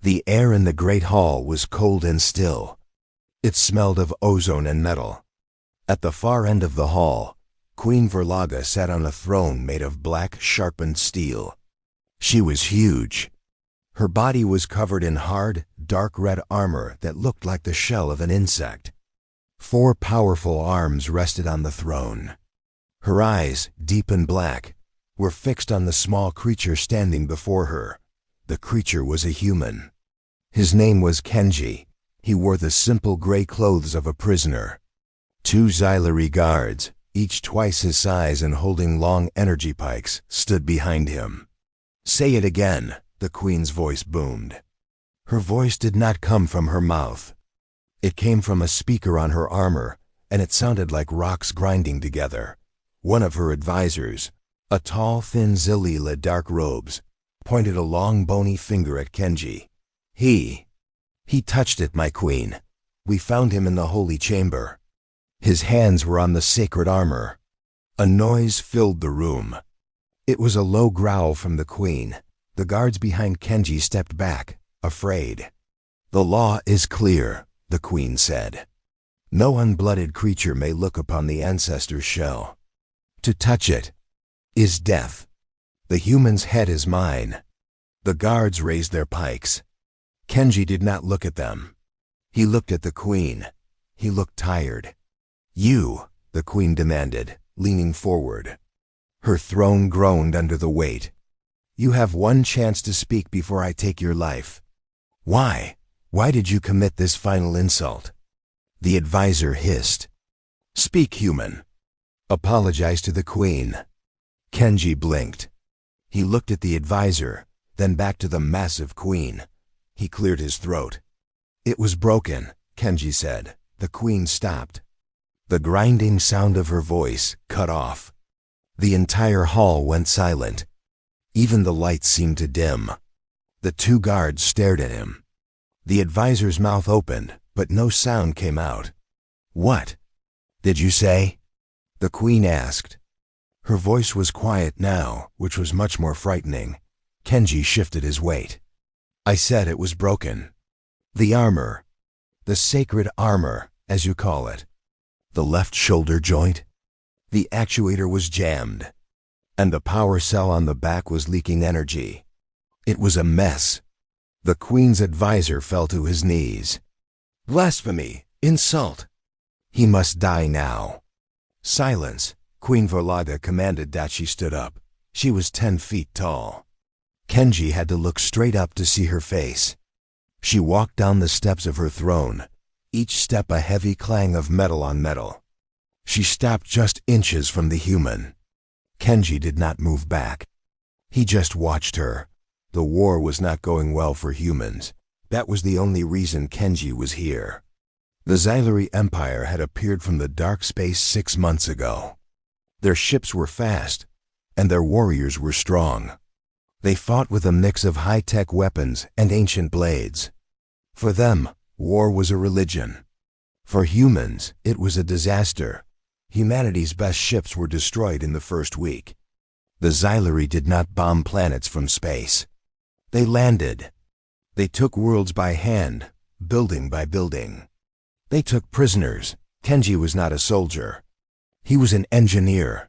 The air in the great hall was cold and still. It smelled of ozone and metal. At the far end of the hall, Queen Verlaga sat on a throne made of black, sharpened steel. She was huge. Her body was covered in hard, dark red armor that looked like the shell of an insect. 4 powerful arms rested on the throne. Her eyes, deep and black, were fixed on the small creature standing before her. The creature was a human. His name was Kenji. He wore the simple gray clothes of a prisoner. 2 Xylari guards, each twice his size and holding long energy pikes, stood behind him. "Say it again," the queen's voice boomed. Her voice did not come from her mouth. It came from a speaker on her armor, and it sounded like rocks grinding together. One of her advisors, a tall, thin Zilila dark robes, pointed a long, bony finger at Kenji. He touched it, my queen. We found him in the holy chamber. His hands were on the sacred armor." A noise filled the room. It was a low growl from the queen. The guards behind Kenji stepped back, afraid. "The law is clear," the queen said. "No unblooded creature may look upon the ancestor's shell. To touch it is death. The human's head is mine." The guards raised their pikes. Kenji did not look at them. He looked at the queen. He looked tired. "You," the queen demanded, leaning forward. Her throne groaned under the weight. "You have one chance to speak before I take your life. Why? Why did you commit this final insult?" The advisor hissed. "Speak, human. Apologize to the queen." Kenji blinked. He looked at the advisor, then back to the massive queen. He cleared his throat. "It was broken," Kenji said. The queen stopped. The grinding sound of her voice cut off. The entire hall went silent. Even the lights seemed to dim. The 2 guards stared at him. The advisor's mouth opened, but no sound came out. "What did you say?" the queen asked. Her voice was quiet now, which was much more frightening. Kenji shifted his weight. "I said it was broken. The armor. The sacred armor, as you call it. The left shoulder joint. The actuator was jammed, and the power cell on the back was leaking energy. It was a mess." The queen's advisor fell to his knees. "Blasphemy! Insult! He must die now." "Silence!" Queen Verlaga commanded that she stood up. She was 10 feet tall. Kenji had to look straight up to see her face. She walked down the steps of her throne, each step a heavy clang of metal on metal. She stopped just inches from the human. Kenji did not move back. He just watched her. The war was not going well for humans. That was the only reason Kenji was here. The Xylari Empire had appeared from the dark space 6 months ago. Their ships were fast, and their warriors were strong. They fought with a mix of high-tech weapons and ancient blades. For them, war was a religion. For humans, it was a disaster. Humanity's best ships were destroyed in the first week. The Xylari did not bomb planets from space. They landed. They took worlds by hand, building by building. They took prisoners. Kenji was not a soldier. He was an engineer.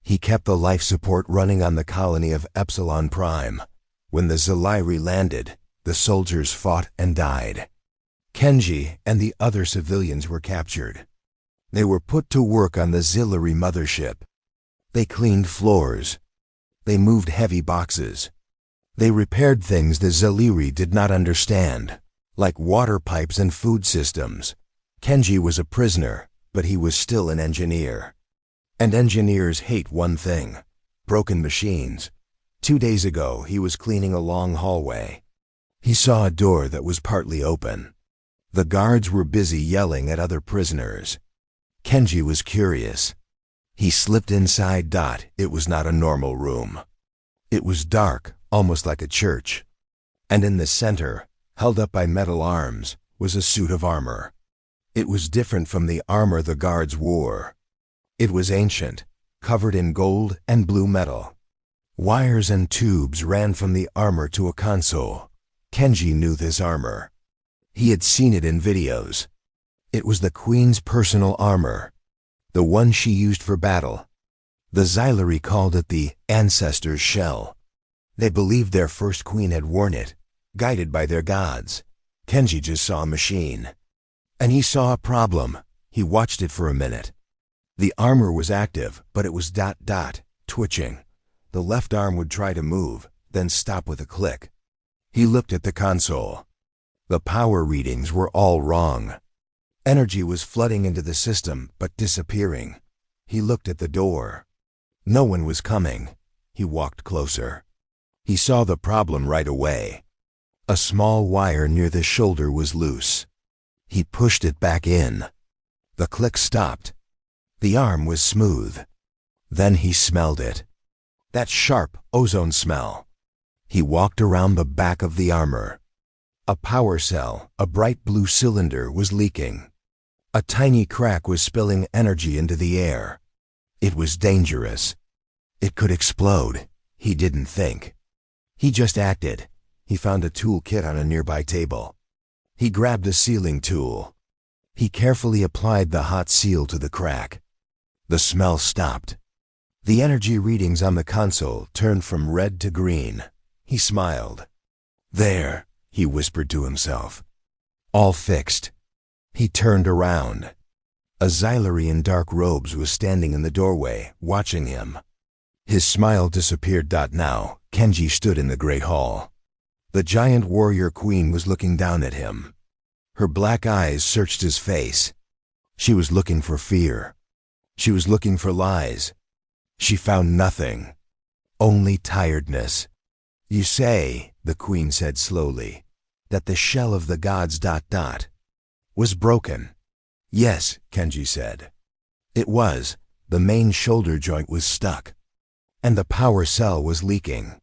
He kept the life support running on the colony of Epsilon Prime. When the Xylari landed, the soldiers fought and died. Kenji and the other civilians were captured. They were put to work on the Xylari mothership. They cleaned floors. They moved heavy boxes. They repaired things the Xylari did not understand, like water pipes and food systems. Kenji was a prisoner, but he was still an engineer. And engineers hate one thing: broken machines. 2 days ago, he was cleaning a long hallway. He saw a door that was partly open. The guards were busy yelling at other prisoners. Kenji was curious. He slipped inside. It was not a normal room. It was dark, almost like a church. And in the center, held up by metal arms, was a suit of armor. It was different from the armor the guards wore. It was ancient, covered in gold and blue metal. Wires and tubes ran from the armor to a console. Kenji knew this armor. He had seen it in videos. It was the Queen's personal armor, the one she used for battle. The Xyleri called it the Ancestor's Shell. They believed their first queen had worn it, guided by their gods. Kenji just saw a machine. And he saw a problem. He watched it for a minute. The armor was active, but it was twitching. The left arm would try to move, then stop with a click. He looked at the console. The power readings were all wrong. Energy was flooding into the system, but disappearing. He looked at the door. No one was coming. He walked closer. He saw the problem right away. A small wire near the shoulder was loose. He pushed it back in. The click stopped. The arm was smooth. Then he smelled it. That sharp ozone smell. He walked around the back of the armor. A power cell, a bright blue cylinder, was leaking. A tiny crack was spilling energy into the air. It was dangerous. It could explode. He didn't think. He just acted. He found a tool kit on a nearby table. He grabbed a sealing tool. He carefully applied the hot seal to the crack. The smell stopped. The energy readings on the console turned from red to green. He smiled. "There," he whispered to himself. "All fixed." He turned around. A Xyleri in dark robes was standing in the doorway, watching him. His smile disappeared. Now, Kenji stood in the great hall. The giant warrior queen was looking down at him. Her black eyes searched his face. She was looking for fear. She was looking for lies. She found nothing. Only tiredness. "You say," the queen said slowly, "that the shell of the gods was broken." "Yes," Kenji said. "It was. The main shoulder joint was stuck. And the power cell was leaking.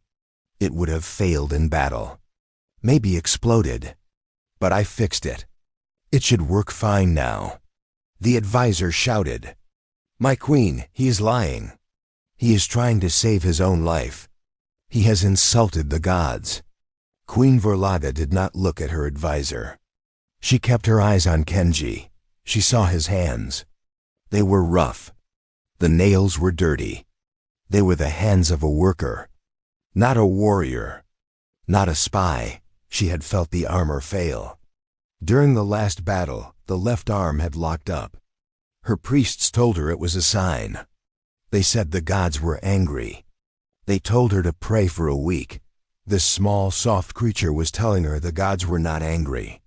It would have failed in battle. Maybe exploded. But I fixed it. It should work fine now." The advisor shouted, "My queen, he is lying. He is trying to save his own life. He has insulted the gods." Queen Verlaga did not look at her advisor. She kept her eyes on Kenji. She saw his hands. They were rough. The nails were dirty. They were the hands of a worker, not a warrior, not a spy. She had felt the armor fail. During the last battle, the left arm had locked up. Her priests told her it was a sign. They said the gods were angry. They told her to pray for a week. This small, soft creature was telling her the gods were not angry.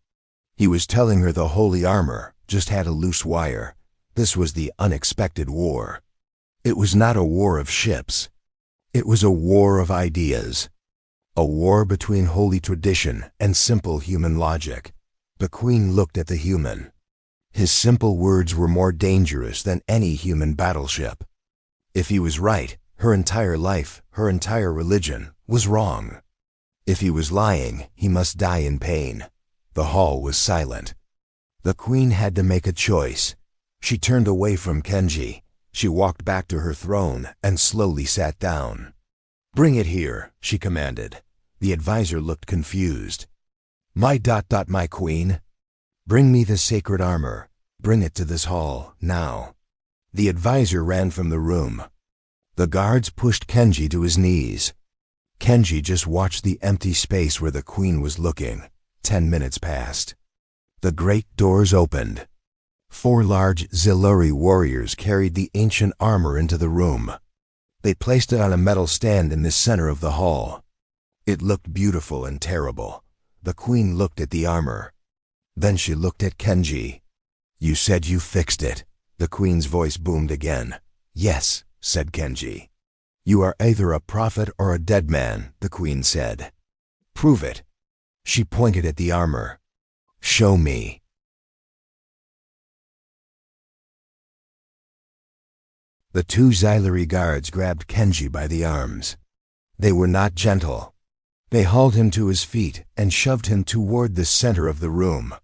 He was telling her the holy armor just had a loose wire. This was the unexpected war. It was not a war of ships. It was a war of ideas. A war between holy tradition and simple human logic. The queen looked at the human. His simple words were more dangerous than any human battleship. If he was right, her entire life, her entire religion, was wrong. If he was lying, he must die in pain. The hall was silent. The queen had to make a choice. She turned away from Kenji. She walked back to her throne and slowly sat down. "Bring it here," she commanded. The advisor looked confused. My queen. Bring me the sacred armor. Bring it to this hall, now." The advisor ran from the room. The guards pushed Kenji to his knees. Kenji just watched the empty space where the queen was looking. 10 minutes passed. The great doors opened. 4 large Xyleri warriors carried the ancient armor into the room. They placed it on a metal stand in the center of the hall. It looked beautiful and terrible. The queen looked at the armor. Then she looked at Kenji. "You said you fixed it." The queen's voice boomed again. "Yes," said Kenji. "You are either a prophet or a dead man," the queen said. "Prove it." She pointed at the armor. "Show me." The 2 Xyleri guards grabbed Kenji by the arms. They were not gentle. They hauled him to his feet and shoved him toward the center of the room.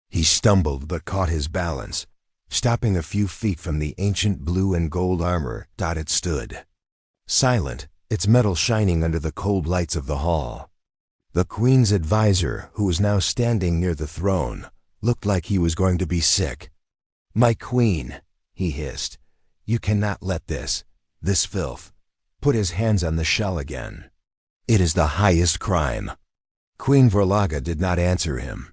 He stumbled but caught his balance, stopping a few feet from the ancient blue and gold armor. It stood, silent, its metal shining under the cold lights of the hall. The queen's advisor, who was now standing near the throne, looked like he was going to be sick. "My queen," he hissed, "you cannot let this filth, put his hands on the shell again. It is the highest crime." Queen Verlaga did not answer him.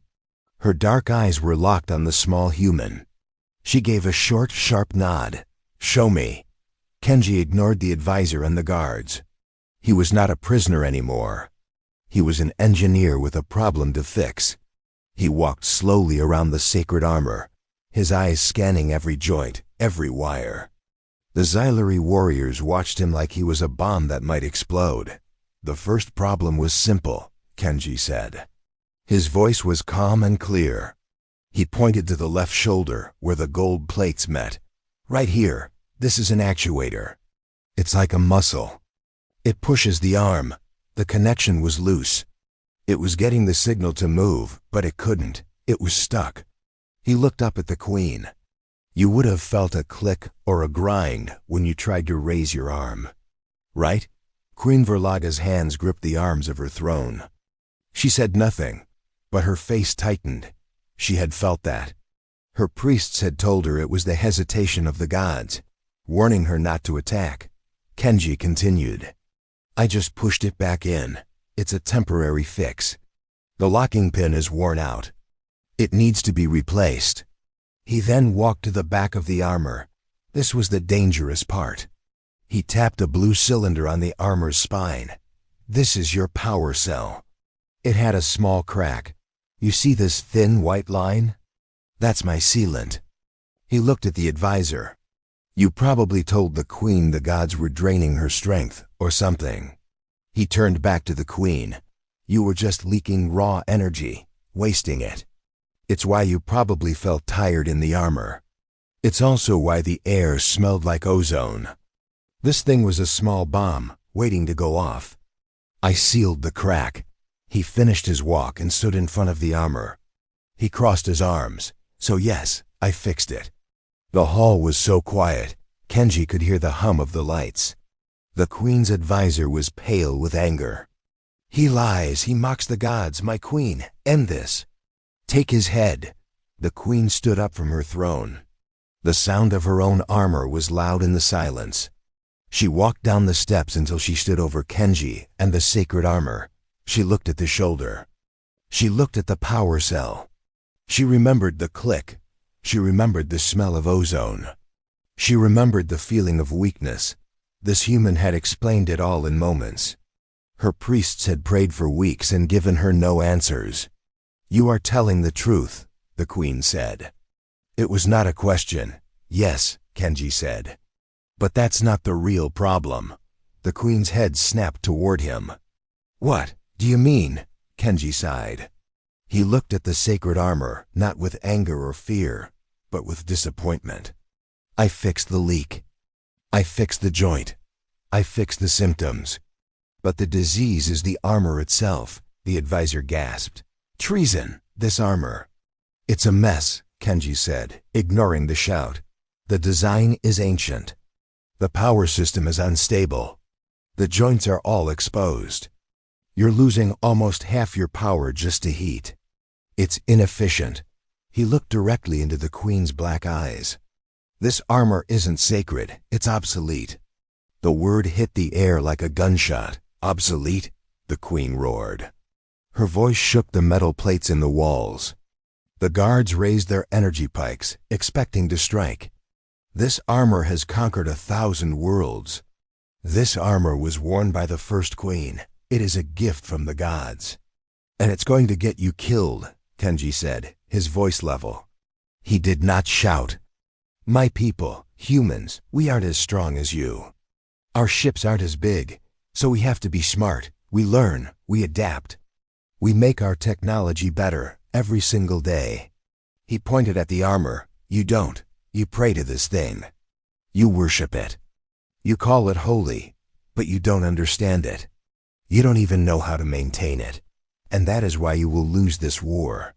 Her dark eyes were locked on the small human. She gave a short, sharp nod. "Show me." Kenji ignored the advisor and the guards. He was not a prisoner anymore. He was an engineer with a problem to fix. He walked slowly around the sacred armor, his eyes scanning every joint, every wire. The Xylari warriors watched him like he was a bomb that might explode. "The first problem was simple," Kenji said. His voice was calm and clear. He pointed to the left shoulder where the gold plates met. "Right here, this is an actuator. It's like a muscle. It pushes the arm. The connection was loose. It was getting the signal to move, but it couldn't. It was stuck." He looked up at the queen. "You would have felt a click or a grind when you tried to raise your arm. Right?" Queen Verlaga's hands gripped the arms of her throne. She said nothing, but her face tightened. She had felt that. Her priests had told her it was the hesitation of the gods, warning her not to attack. Kenji continued. "I just pushed it back in. It's a temporary fix. The locking pin is worn out. It needs to be replaced." He then walked to the back of the armor. This was the dangerous part. He tapped a blue cylinder on the armor's spine. "This is your power cell." It had a small crack. "You see this thin white line? That's my sealant." He looked at the advisor. "You probably told the queen the gods were draining her strength, or something." He turned back to the queen. "You were just leaking raw energy, wasting it. It's why you probably felt tired in the armor. It's also why the air smelled like ozone. This thing was a small bomb, waiting to go off. I sealed the crack." He finished his walk and stood in front of the armor. He crossed his arms. "So yes, I fixed it." The hall was so quiet, Kenji could hear the hum of the lights. The queen's advisor was pale with anger. "He lies, he mocks the gods, my queen, end this. Take his head." The queen stood up from her throne. The sound of her own armor was loud in the silence. She walked down the steps until she stood over Kenji and the sacred armor. She looked at the shoulder. She looked at the power cell. She remembered the click. She remembered the smell of ozone. She remembered the feeling of weakness. This human had explained it all in moments. Her priests had prayed for weeks and given her no answers. "You are telling the truth," the queen said. It was not a question. "Yes," Kenji said. "But that's not the real problem." The queen's head snapped toward him. "What do you mean?" Kenji sighed. He looked at the sacred armor, not with anger or fear, but with disappointment. "I fixed the leak. I fixed the joint. I fixed the symptoms. But the disease is the armor itself," the advisor gasped. "Treason, this armor." "It's a mess," Kenji said, ignoring the shout. "The design is ancient. The power system is unstable. The joints are all exposed. You're losing almost half your power just to heat. It's inefficient." He looked directly into the queen's black eyes. "This armor isn't sacred, it's obsolete." The word hit the air like a gunshot. "Obsolete?" the queen roared. Her voice shook the metal plates in the walls. The guards raised their energy pikes, expecting to strike. "This armor has conquered 1,000 worlds. This armor was worn by the first queen. It is a gift from the gods. And it's going to get you killed," Kenji said, his voice level. He did not shout. "My people, humans, we aren't as strong as you. Our ships aren't as big, so we have to be smart. We learn, we adapt. We make our technology better every single day." He pointed at the armor. "You don't. You pray to this thing. You worship it. You call it holy, but you don't understand it. You don't even know how to maintain it. And that is why you will lose this war."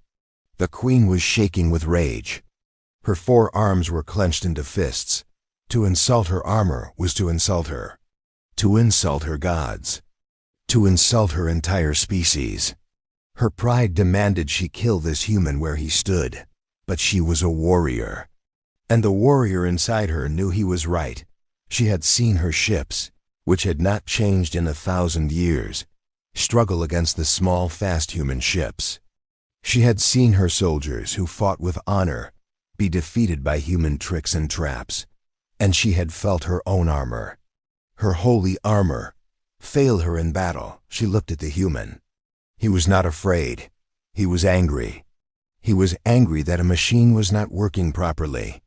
The queen was shaking with rage. Her 4 arms were clenched into fists. To insult her armor was to insult her. To insult her gods. to insult her entire species. Her pride demanded she kill this human where he stood, but she was a warrior. And the warrior inside her knew he was right. She had seen her ships, which had not changed in 1,000 years, struggle against the small, fast human ships. She had seen her soldiers who fought with honor be defeated by human tricks and traps, and she had felt her own armor, her holy armor, fail her in battle. She looked at the human. He was not afraid. He was angry. He was angry that a machine was not working properly.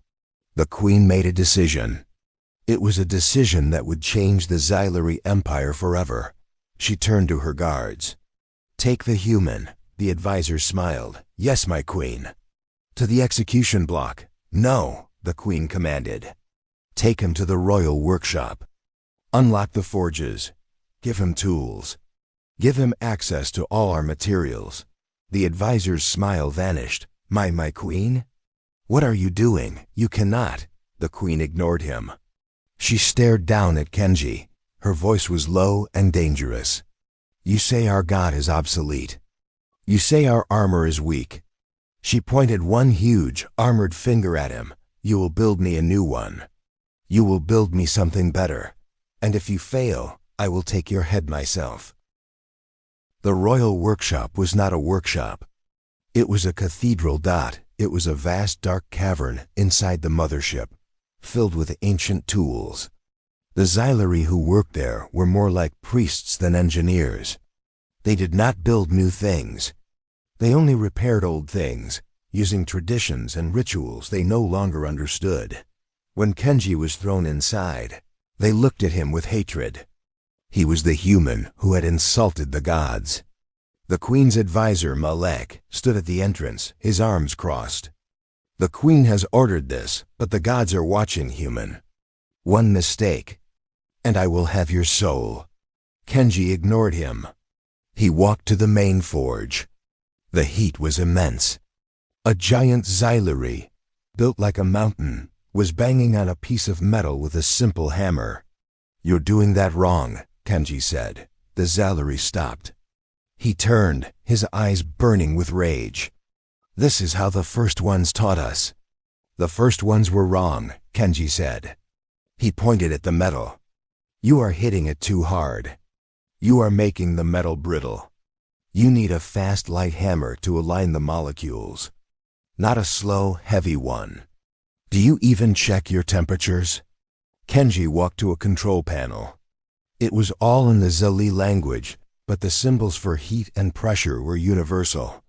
The queen made a decision. It was a decision that would change the Xylari Empire forever. She turned to her guards. "Take the human," the advisor smiled. "Yes, my queen." "To the execution block." "No," the queen commanded. "Take him to the royal workshop. Unlock the forges. Give him tools. Give him access to all our materials." The advisor's smile vanished. My queen? What are you doing? You cannot." The queen ignored him. She stared down at Kenji. Her voice was low and dangerous. "You say our god is obsolete. You say our armor is weak." She pointed one huge, armored finger at him. "You will build me a new one. You will build me something better. And if you fail, I will take your head myself." The royal workshop was not a workshop. It was a cathedral. It was a vast dark cavern inside the mothership, filled with ancient tools. The Xylari who worked there were more like priests than engineers. They did not build new things. They only repaired old things, using traditions and rituals they no longer understood. When Kenji was thrown inside, they looked at him with hatred. He was the human who had insulted the gods. The queen's advisor, Malek, stood at the entrance, his arms crossed. "The queen has ordered this, but the gods are watching, human. One mistake, and I will have your soul." Kenji ignored him. He walked to the main forge. The heat was immense. A giant Xylari, built like a mountain, was banging on a piece of metal with a simple hammer. "You're doing that wrong," Kenji said. The Xylari stopped. He turned, his eyes burning with rage. "This is how the first ones taught us." "The first ones were wrong," Kenji said. He pointed at the metal. "You are hitting it too hard. You are making the metal brittle. You need a fast, light hammer to align the molecules, not a slow, heavy one. Do you even check your temperatures?" Kenji walked to a control panel. It was all in the Zali language, but the symbols for heat and pressure were universal.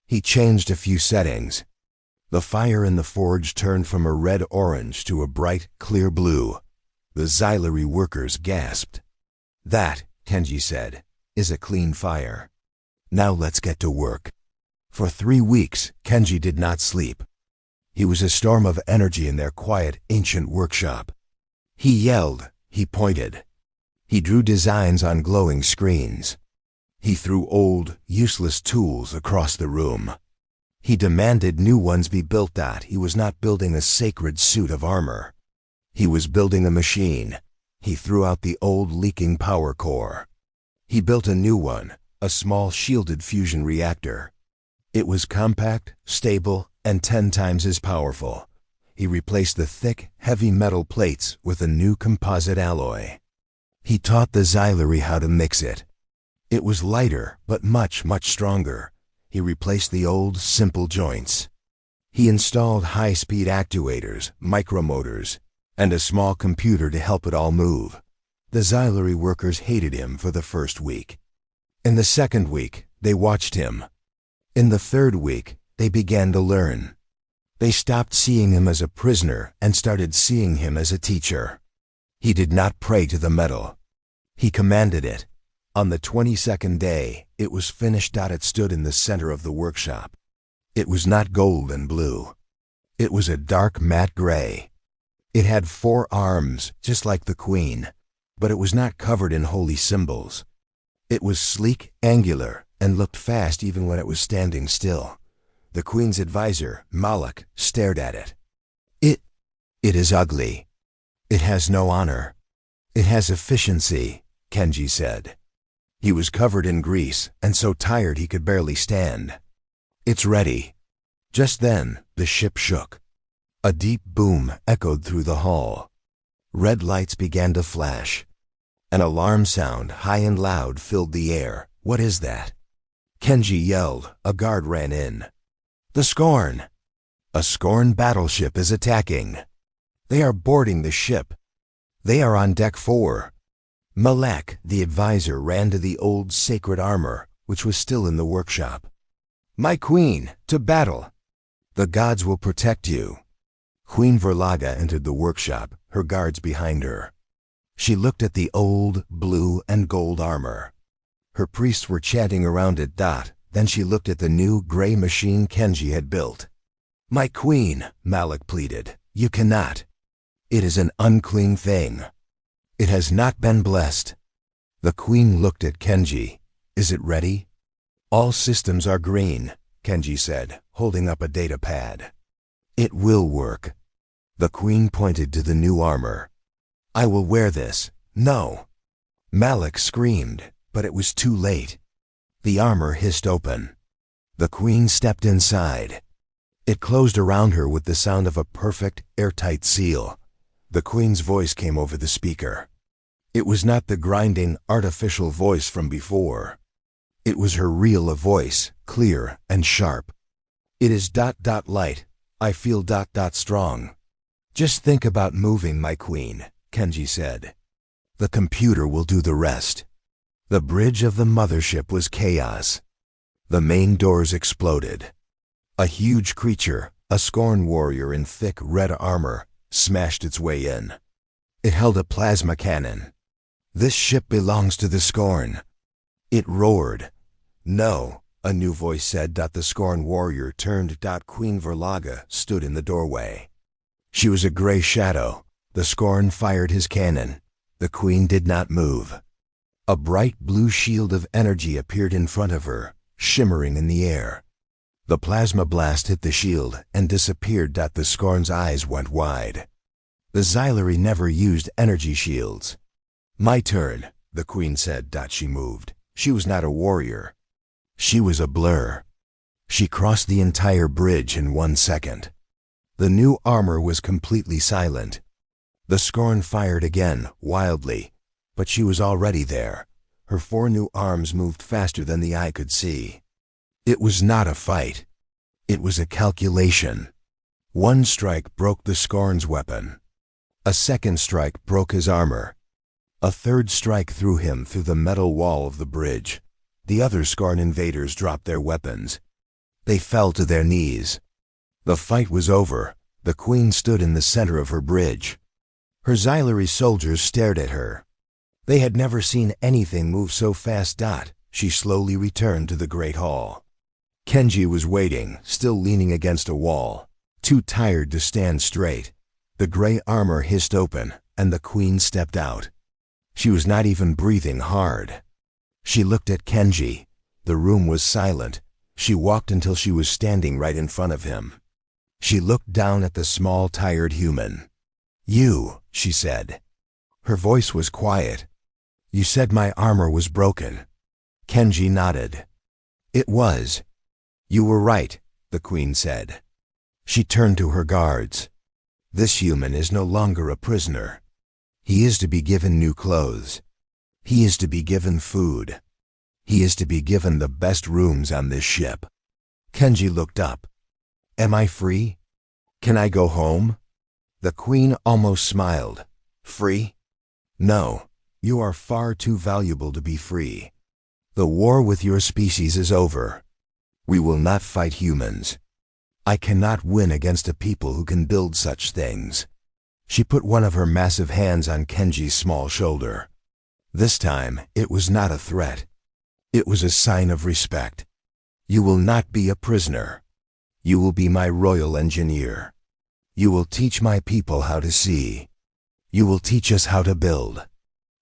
He changed a few settings. The fire in the forge turned from a red-orange to a bright, clear blue. The Xylari workers gasped. "That," Kenji said, "is a clean fire. Now let's get to work." For 3 weeks, Kenji did not sleep. He was a storm of energy in their quiet, ancient workshop. He yelled, he pointed. He drew designs on glowing screens. He threw old, useless tools across the room. He demanded new ones be built. He was not building a sacred suit of armor. He was building a machine. He threw out the old leaking power core. He built a new one, a small shielded fusion reactor. It was compact, stable, and 10 times as powerful. He replaced the thick, heavy metal plates with a new composite alloy. He taught the Xylari how to mix it. It was lighter, but much, much stronger. He replaced the old, simple joints. He installed high-speed actuators, micromotors, and a small computer to help it all move. The Xylari workers hated him for the first week. In the second week, they watched him. In the third week, they began to learn. They stopped seeing him as a prisoner and started seeing him as a teacher. He did not pray to the metal. He commanded it. On the 22nd day, it was finished. It stood in the center of the workshop. It was not gold and blue. It was a dark matte gray. It had 4 arms, just like the queen, but it was not covered in holy symbols. It was sleek, angular, and looked fast even when it was standing still. The queen's advisor, Malak, stared at it. It is ugly. It has no honor. It has efficiency," Kenji said. He was covered in grease and so tired he could barely stand. "It's ready." Just then, the ship shook. A deep boom echoed through the hall. Red lights began to flash. An alarm sound, high and loud, filled the air. "What is that?" Kenji yelled. A guard ran in. "The Scorn! A Scorn battleship is attacking. They are boarding the ship. They are on deck 4. Malek, the advisor, ran to the old sacred armor, which was still in the workshop. "My queen, to battle! The gods will protect you." Queen Verlaga entered the workshop, her guards behind her. She looked at the old blue and gold armor. Her priests were chanting around it. Then she looked at the new gray machine Kenji had built. "My queen," Malek pleaded, "you cannot. It is an unclean thing. It has not been blessed." The queen looked at Kenji. "Is it ready?" "All systems are green," Kenji said, holding up a data pad. "It will work." The queen pointed to the new armor. "I will wear this." "No!" Malek screamed, but it was too late. The armor hissed open. The queen stepped inside. It closed around her with the sound of a perfect, airtight seal. The queen's voice came over the speaker. It was not the grinding, artificial voice from before. It was her real voice, clear and sharp. "It is light. I feel strong. Just think about moving, my queen," Kenji said. "The computer will do the rest." The bridge of the mothership was chaos. The main doors exploded. A huge creature, a Scorn warrior in thick red armor, smashed its way in. It held a plasma cannon. "This ship belongs to the Scorn." It roared. "No," a new voice said. The Scorn warrior turned. Queen Verlaga stood in the doorway. She was a gray shadow. The Scorn fired his cannon. The queen did not move. A bright blue shield of energy appeared in front of her, shimmering in the air. The plasma blast hit the shield and disappeared. The Scorn's eyes went wide. The Xylari never used energy shields. "My turn," the queen said. She moved. She was not a warrior. She was a blur. She crossed the entire bridge in 1 second. The new armor was completely silent. The Scorn fired again, wildly, but she was already there. Her 4 new arms moved faster than the eye could see. It was not a fight. It was a calculation. 1 strike broke the Scorn's weapon. A second strike broke his armor. A third strike threw him through the metal wall of the bridge. The other Scorn invaders dropped their weapons. They fell to their knees. The fight was over. The queen stood in the center of her bridge. Her Xylari soldiers stared at her. They had never seen anything move so fast. She slowly returned to the Great Hall. Kenji was waiting, still leaning against a wall, too tired to stand straight. The gray armor hissed open, and the queen stepped out. She was not even breathing hard. She looked at Kenji. The room was silent. She walked until she was standing right in front of him. She looked down at the small, tired human. "You," she said. Her voice was quiet. "You said my armor was broken." Kenji nodded. "It was." "You were right," the queen said. She turned to her guards. "This human is no longer a prisoner. He is to be given new clothes. He is to be given food. He is to be given the best rooms on this ship." Kenji looked up. "Am I free? Can I go home?" The queen almost smiled. "Free? No, you are far too valuable to be free. The war with your species is over. We will not fight humans. I cannot win against a people who can build such things." She put one of her massive hands on Kenji's small shoulder. This time, it was not a threat. It was a sign of respect. "You will not be a prisoner. You will be my royal engineer. You will teach my people how to see. You will teach us how to build."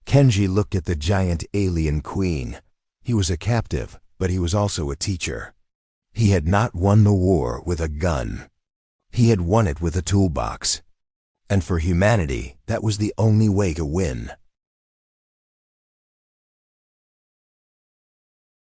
Kenji looked at the giant alien queen. He was a captive, but he was also a teacher. He had not won the war with a gun. He had won it with a toolbox. And for humanity, that was the only way to win.